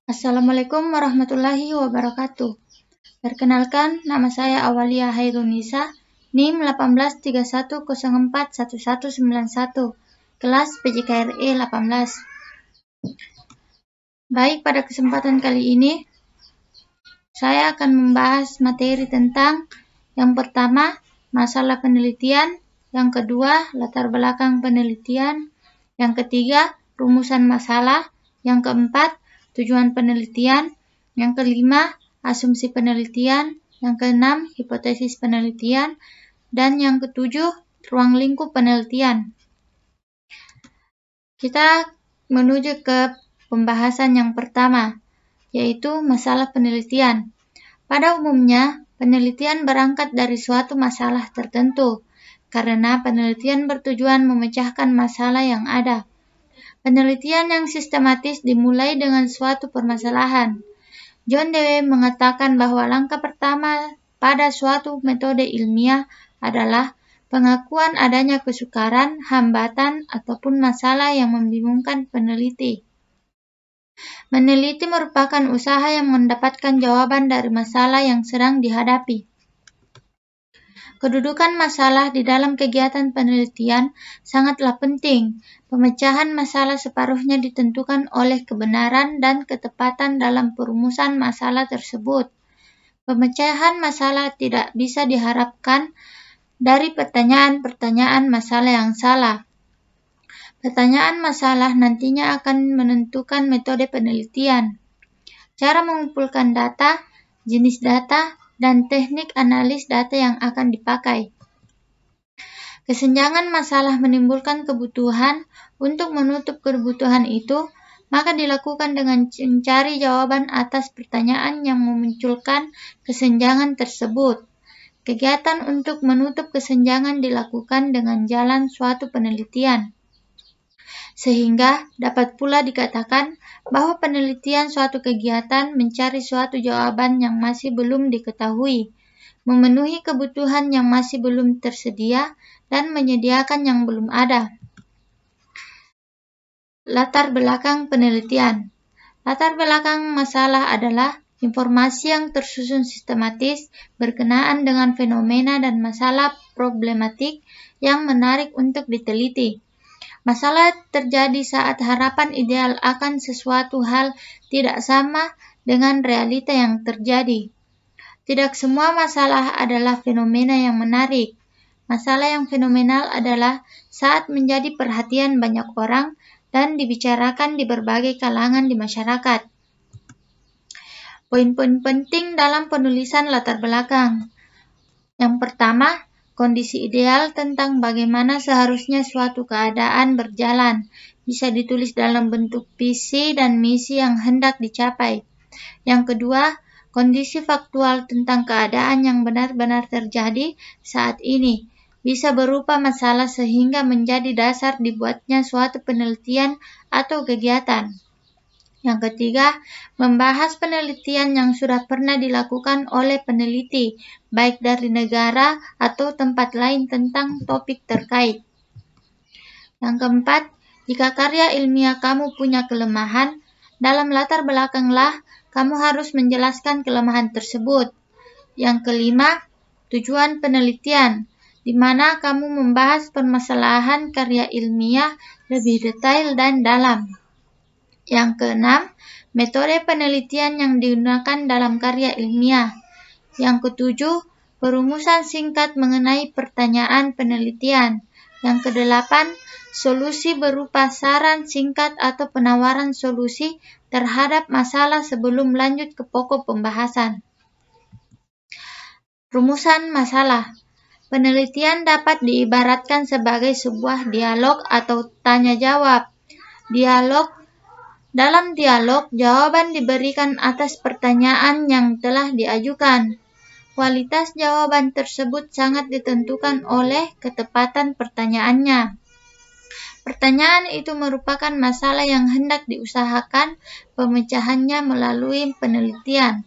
Assalamualaikum warahmatullahi wabarakatuh. Perkenalkan, nama saya Awalia Hairunisa, NIM 1831041191, kelas PJKRE 18. Baik, pada kesempatan kali ini, saya akan membahas materi tentang yang pertama, masalah penelitian, yang kedua, latar belakang penelitian, yang ketiga, rumusan masalah, yang keempat, tujuan penelitian, yang kelima, asumsi penelitian, yang keenam, hipotesis penelitian, dan yang ketujuh, ruang lingkup penelitian. Kita menuju ke pembahasan yang pertama, yaitu masalah penelitian. Pada umumnya, penelitian berangkat dari suatu masalah tertentu, karena penelitian bertujuan memecahkan masalah yang ada. Penelitian yang sistematis dimulai dengan suatu permasalahan. John Dewey mengatakan bahwa langkah pertama pada suatu metode ilmiah adalah pengakuan adanya kesukaran, hambatan, ataupun masalah yang membingungkan peneliti. Meneliti merupakan usaha yang mendapatkan jawaban dari masalah yang sedang dihadapi. Kedudukan masalah di dalam kegiatan penelitian sangatlah penting. Pemecahan masalah separuhnya ditentukan oleh kebenaran dan ketepatan dalam perumusan masalah tersebut. Pemecahan masalah tidak bisa diharapkan dari pertanyaan-pertanyaan masalah yang salah. Pertanyaan masalah nantinya akan menentukan metode penelitian, cara mengumpulkan data, jenis data, dan teknik analis data yang akan dipakai. Kesenjangan masalah menimbulkan kebutuhan untuk menutup kebutuhan itu, maka dilakukan dengan mencari jawaban atas pertanyaan yang memunculkan kesenjangan tersebut. Kegiatan untuk menutup kesenjangan dilakukan dengan jalan suatu penelitian. Sehingga dapat pula dikatakan bahwa penelitian suatu kegiatan mencari suatu jawaban yang masih belum diketahui, memenuhi kebutuhan yang masih belum tersedia, dan menyediakan yang belum ada. Latar belakang penelitian. Latar belakang masalah adalah informasi yang tersusun sistematis berkenaan dengan fenomena dan masalah problematik yang menarik untuk diteliti. Masalah terjadi saat harapan ideal akan sesuatu hal tidak sama dengan realita yang terjadi. Tidak semua masalah adalah fenomena yang menarik. Masalah yang fenomenal adalah saat menjadi perhatian banyak orang dan dibicarakan di berbagai kalangan di masyarakat. Poin-poin penting dalam penulisan latar belakang. Yang pertama, kondisi ideal tentang bagaimana seharusnya suatu keadaan berjalan, bisa ditulis dalam bentuk visi dan misi yang hendak dicapai. Yang kedua, kondisi faktual tentang keadaan yang benar-benar terjadi saat ini, bisa berupa masalah sehingga menjadi dasar dibuatnya suatu penelitian atau kegiatan. Yang ketiga, membahas penelitian yang sudah pernah dilakukan oleh peneliti, baik dari negara atau tempat lain tentang topik terkait. Yang keempat, jika karya ilmiah kamu punya kelemahan, dalam latar belakanglah kamu harus menjelaskan kelemahan tersebut. Yang kelima, tujuan penelitian, di mana kamu membahas permasalahan karya ilmiah lebih detail dan dalam. Yang keenam, metode penelitian yang digunakan dalam karya ilmiah. Yang ketujuh, perumusan singkat mengenai pertanyaan penelitian. Yang kedelapan, solusi berupa saran singkat atau penawaran solusi terhadap masalah sebelum lanjut ke pokok pembahasan. Rumusan masalah. Penelitian dapat diibaratkan sebagai sebuah dialog atau tanya-jawab. Dalam dialog, jawaban diberikan atas pertanyaan yang telah diajukan. Kualitas jawaban tersebut sangat ditentukan oleh ketepatan pertanyaannya. Pertanyaan itu merupakan masalah yang hendak diusahakan pemecahannya melalui penelitian.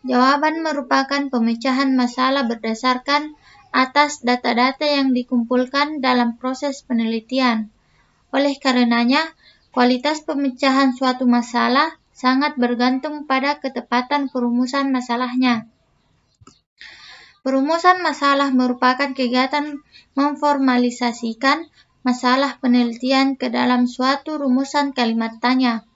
Jawaban merupakan pemecahan masalah berdasarkan atas data-data yang dikumpulkan dalam proses penelitian. Oleh karenanya, kualitas pemecahan suatu masalah sangat bergantung pada ketepatan perumusan masalahnya. Perumusan masalah merupakan kegiatan memformalisasikan masalah penelitian ke dalam suatu rumusan kalimat tanya.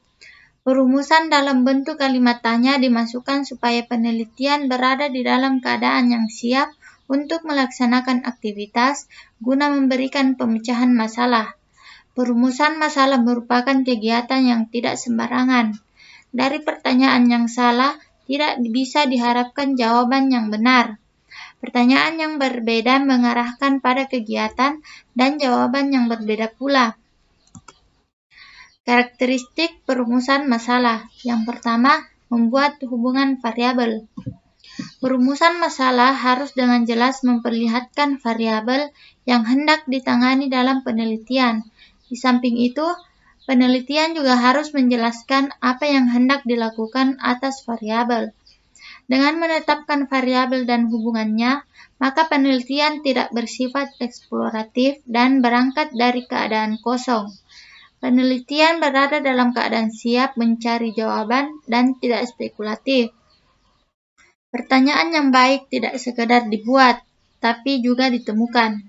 Perumusan dalam bentuk kalimat tanya dimasukkan supaya penelitian berada di dalam keadaan yang siap untuk melaksanakan aktivitas guna memberikan pemecahan masalah. Perumusan masalah merupakan kegiatan yang tidak sembarangan. Dari pertanyaan yang salah tidak bisa diharapkan jawaban yang benar. Pertanyaan yang berbeda mengarahkan pada kegiatan dan jawaban yang berbeda pula. Karakteristik perumusan masalah. Yang pertama, membuat hubungan variabel. Perumusan masalah harus dengan jelas memperlihatkan variabel yang hendak ditangani dalam penelitian. Di samping itu, penelitian juga harus menjelaskan apa yang hendak dilakukan atas variabel. Dengan menetapkan variabel dan hubungannya, maka penelitian tidak bersifat eksploratif dan berangkat dari keadaan kosong. Penelitian berada dalam keadaan siap mencari jawaban dan tidak spekulatif. Pertanyaan yang baik tidak sekedar dibuat, tapi juga ditemukan.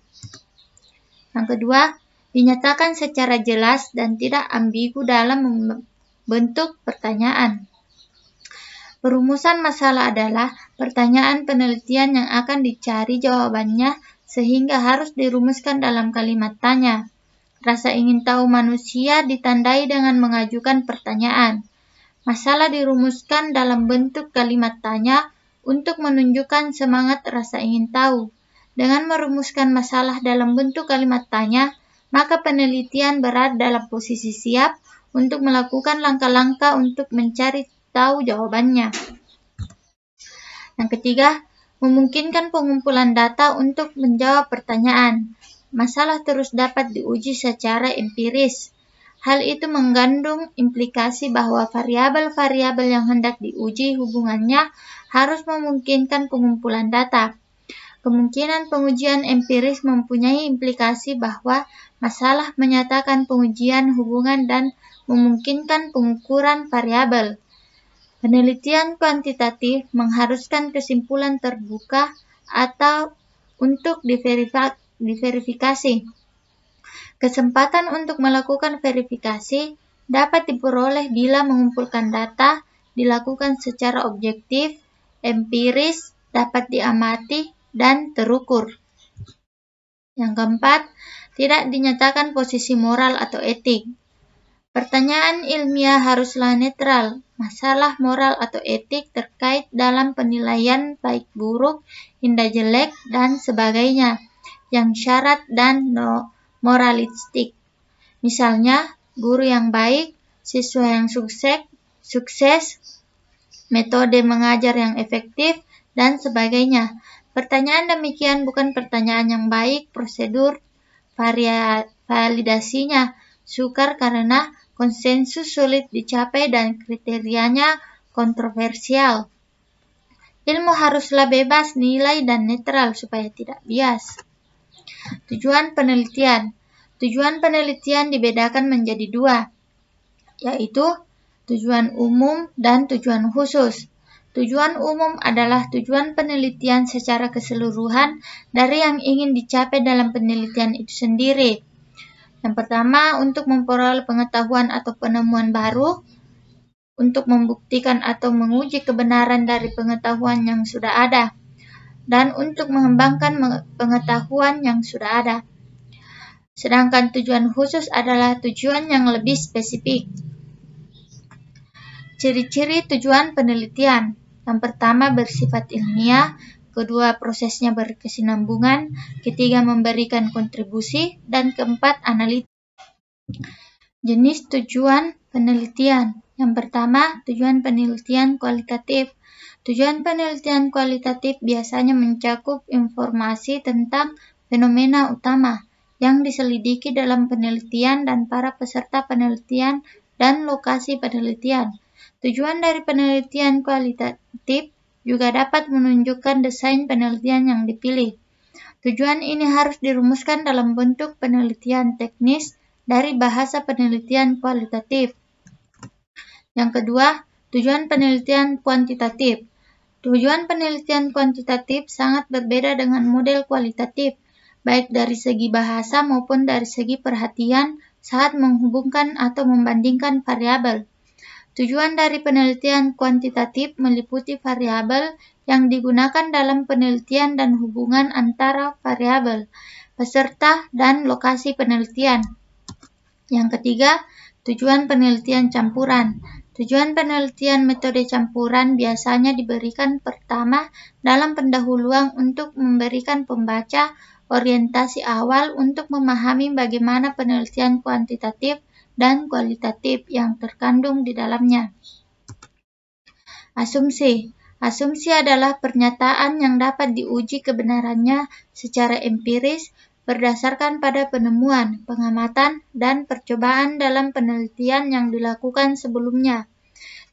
Yang kedua, dinyatakan secara jelas dan tidak ambigu dalam membentuk pertanyaan. Perumusan masalah adalah pertanyaan penelitian yang akan dicari jawabannya sehingga harus dirumuskan dalam kalimat tanya. Rasa ingin tahu manusia ditandai dengan mengajukan pertanyaan. Masalah dirumuskan dalam bentuk kalimat tanya untuk menunjukkan semangat rasa ingin tahu. Dengan merumuskan masalah dalam bentuk kalimat tanya, maka penelitian berada dalam posisi siap untuk melakukan langkah-langkah untuk mencari tahu jawabannya. Yang ketiga, memungkinkan pengumpulan data untuk menjawab pertanyaan. Masalah terus dapat diuji secara empiris. Hal itu mengandung implikasi bahwa variabel-variabel yang hendak diuji hubungannya harus memungkinkan pengumpulan data. Kemungkinan pengujian empiris mempunyai implikasi bahwa masalah menyatakan pengujian hubungan dan memungkinkan pengukuran variabel. Penelitian kuantitatif mengharuskan kesimpulan terbuka atau untuk diverifikasi. Kesempatan untuk melakukan verifikasi dapat diperoleh bila mengumpulkan data dilakukan secara objektif, empiris, dapat diamati, dan terukur. Yang keempat, tidak dinyatakan posisi moral atau etik. Pertanyaan ilmiah haruslah netral. Masalah moral atau etik terkait dalam penilaian baik buruk, indah jelek, dan sebagainya yang syarat dan moralistik. Misalnya, guru yang baik, siswa yang sukses, metode mengajar yang efektif, dan sebagainya. Pertanyaan demikian bukan pertanyaan yang baik, prosedur validasinya sukar karena konsensus sulit dicapai dan kriterianya kontroversial. Ilmu haruslah bebas nilai dan netral supaya tidak bias. Tujuan penelitian. Tujuan penelitian dibedakan menjadi dua, yaitu tujuan umum dan tujuan khusus. Tujuan umum adalah tujuan penelitian secara keseluruhan dari yang ingin dicapai dalam penelitian itu sendiri. Yang pertama, untuk memperoleh pengetahuan atau penemuan baru, untuk membuktikan atau menguji kebenaran dari pengetahuan yang sudah ada, dan untuk mengembangkan pengetahuan yang sudah ada. Sedangkan tujuan khusus adalah tujuan yang lebih spesifik. Ciri-ciri tujuan penelitian. Yang pertama, bersifat ilmiah. Kedua, prosesnya berkesinambungan. Ketiga, memberikan kontribusi. Dan keempat, analitik. Jenis tujuan penelitian. Yang pertama, tujuan penelitian kualitatif. Tujuan penelitian kualitatif biasanya mencakup informasi tentang fenomena utama yang diselidiki dalam penelitian dan para peserta penelitian dan lokasi penelitian. Tujuan dari penelitian kualitatif juga dapat menunjukkan desain penelitian yang dipilih. Tujuan ini harus dirumuskan dalam bentuk penelitian teknis dari bahasa penelitian kualitatif. Yang kedua, tujuan penelitian kuantitatif. Tujuan penelitian kuantitatif sangat berbeda dengan model kualitatif, baik dari segi bahasa maupun dari segi perhatian saat menghubungkan atau membandingkan variabel. Tujuan dari penelitian kuantitatif meliputi variabel yang digunakan dalam penelitian dan hubungan antara variabel, peserta, dan lokasi penelitian. Yang ketiga, tujuan penelitian campuran. Tujuan penelitian metode campuran biasanya diberikan pertama dalam pendahuluan untuk memberikan pembaca orientasi awal untuk memahami bagaimana penelitian kuantitatif dan kualitatif yang terkandung di dalamnya. Asumsi. Asumsi adalah pernyataan yang dapat diuji kebenarannya secara empiris berdasarkan pada penemuan, pengamatan, dan percobaan dalam penelitian yang dilakukan sebelumnya.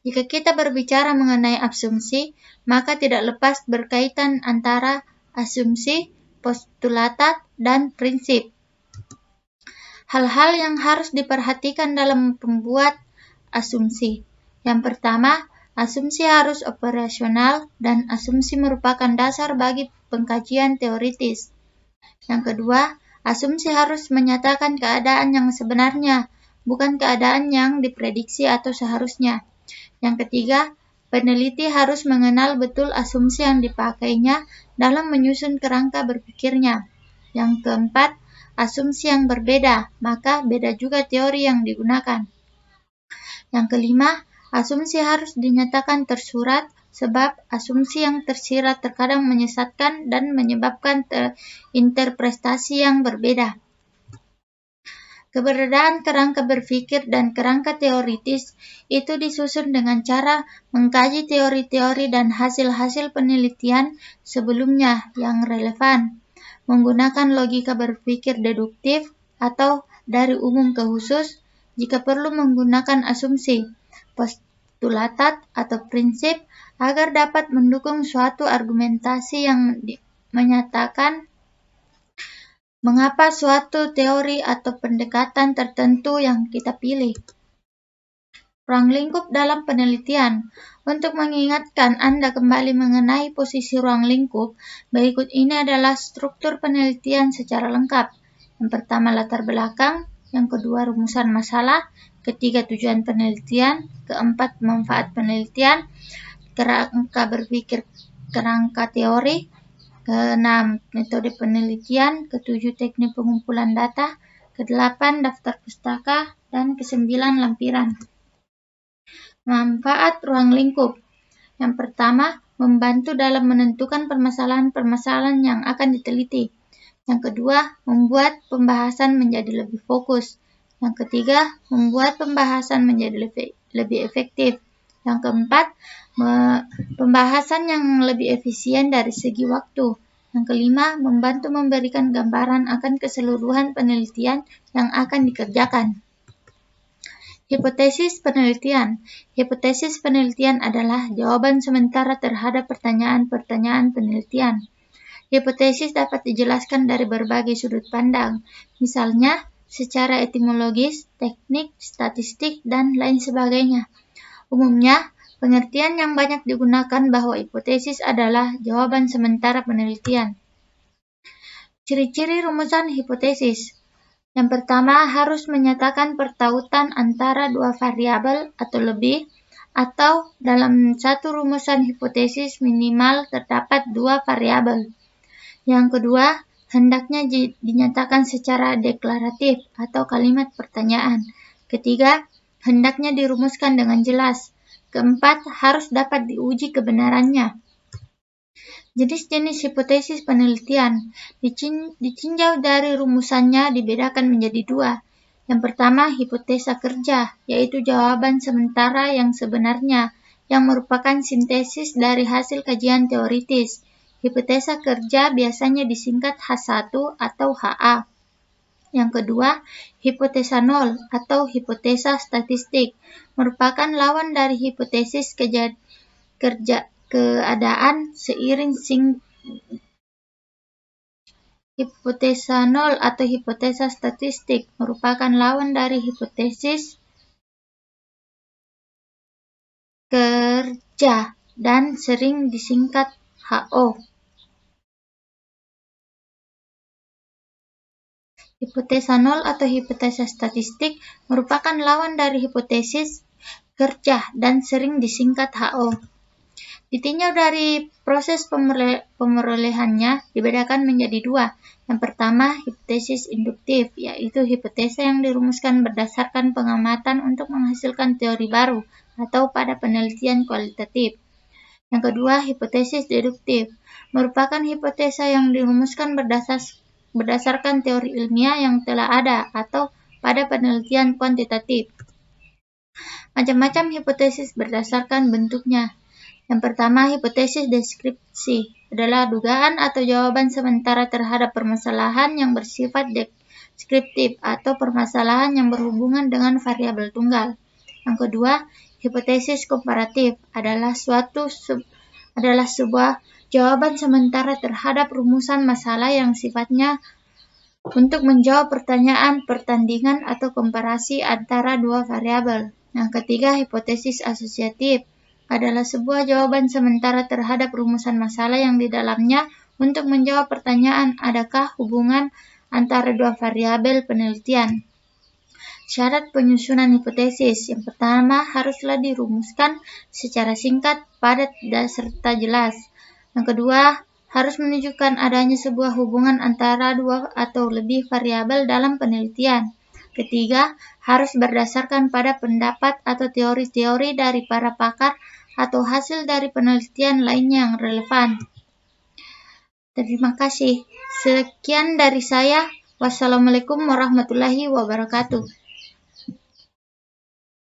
Jika kita berbicara mengenai asumsi, maka tidak lepas berkaitan antara asumsi, postulatat, dan prinsip. Hal-hal yang harus diperhatikan dalam pembuat asumsi. Yang pertama, asumsi harus operasional dan asumsi merupakan dasar bagi pengkajian teoritis. Yang kedua, asumsi harus menyatakan keadaan yang sebenarnya, bukan keadaan yang diprediksi atau seharusnya. Yang ketiga, peneliti harus mengenal betul asumsi yang dipakainya dalam menyusun kerangka berpikirnya. Yang keempat, asumsi yang berbeda, maka beda juga teori yang digunakan. Yang kelima, asumsi harus dinyatakan tersurat sebab asumsi yang tersirat terkadang menyesatkan dan menyebabkan interpretasi yang berbeda. Keberadaan kerangka berpikir dan kerangka teoritis itu disusun dengan cara mengkaji teori-teori dan hasil-hasil penelitian sebelumnya yang relevan, menggunakan logika berpikir deduktif atau dari umum ke khusus, jika perlu menggunakan asumsi, postulatat atau prinsip agar dapat mendukung suatu argumentasi yang menyatakan mengapa suatu teori atau pendekatan tertentu yang kita pilih. Ruang lingkup dalam penelitian. Untuk mengingatkan Anda kembali mengenai posisi ruang lingkup, berikut ini adalah struktur penelitian secara lengkap. Yang pertama, latar belakang. Yang kedua, rumusan masalah. Ketiga, tujuan penelitian. Keempat, manfaat penelitian. Kerangka berpikir, kerangka teori. Keenam, metode penelitian. Ketujuh, teknik pengumpulan data. Kedelapan, daftar pustaka. Dan kesembilan, lampiran. Manfaat ruang lingkup. Yang pertama, membantu dalam menentukan permasalahan-permasalahan yang akan diteliti. Yang kedua, membuat pembahasan menjadi lebih fokus. Yang ketiga, membuat pembahasan menjadi lebih efektif. Yang keempat, pembahasan yang lebih efisien dari segi waktu. Yang kelima, membantu memberikan gambaran akan keseluruhan penelitian yang akan dikerjakan. Hipotesis penelitian. Hipotesis penelitian adalah jawaban sementara terhadap pertanyaan-pertanyaan penelitian. Hipotesis dapat dijelaskan dari berbagai sudut pandang, misalnya secara etimologis, teknik, statistik, dan lain sebagainya. Umumnya, pengertian yang banyak digunakan bahwa hipotesis adalah jawaban sementara penelitian. Ciri-ciri rumusan hipotesis. Yang pertama, harus menyatakan pertautan antara dua variabel atau lebih, atau dalam satu rumusan hipotesis minimal terdapat dua variabel. Yang kedua, hendaknya dinyatakan secara deklaratif atau kalimat pertanyaan. Ketiga, hendaknya dirumuskan dengan jelas. Keempat, harus dapat diuji kebenarannya. Jenis-jenis hipotesis penelitian ditinjau dari rumusannya dibedakan menjadi dua. Yang pertama, hipotesa kerja, yaitu jawaban sementara yang sebenarnya, yang merupakan sintesis dari hasil kajian teoritis. Hipotesa kerja biasanya disingkat H1 atau HA. Yang kedua, hipotesa nol atau hipotesa statistik, merupakan lawan dari hipotesis keadaan seiring hipotesa nol atau hipotesa statistik merupakan lawan dari hipotesis kerja dan sering disingkat HO. Hipotesa nol atau hipotesa statistik merupakan lawan dari hipotesis kerja dan sering disingkat HO. Ditinjau dari proses pemerolehannya dibedakan menjadi dua. Yang pertama, hipotesis induktif, yaitu hipotesa yang dirumuskan berdasarkan pengamatan untuk menghasilkan teori baru atau pada penelitian kualitatif. Yang kedua, hipotesis deduktif, merupakan hipotesa yang dirumuskan berdasarkan teori ilmiah yang telah ada atau pada penelitian kuantitatif. Macam-macam hipotesis berdasarkan bentuknya. Yang pertama, hipotesis deskripsi adalah dugaan atau jawaban sementara terhadap permasalahan yang bersifat deskriptif atau permasalahan yang berhubungan dengan variabel tunggal. Yang kedua, hipotesis komparatif adalah sebuah jawaban sementara terhadap rumusan masalah yang sifatnya untuk menjawab pertanyaan pertandingan atau komparasi antara dua variabel. Yang ketiga, hipotesis asosiatif adalah sebuah jawaban sementara terhadap rumusan masalah yang di dalamnya untuk menjawab pertanyaan adakah hubungan antara dua variabel penelitian. Syarat penyusunan hipotesis. Yang pertama, haruslah dirumuskan secara singkat, padat, dan serta jelas. Yang kedua, harus menunjukkan adanya sebuah hubungan antara dua atau lebih variabel dalam penelitian. Ketiga, harus berdasarkan pada pendapat atau teori-teori dari para pakar atau hasil dari penelitian lainnya yang relevan. Terima kasih. Sekian dari saya. Wassalamualaikum warahmatullahi wabarakatuh.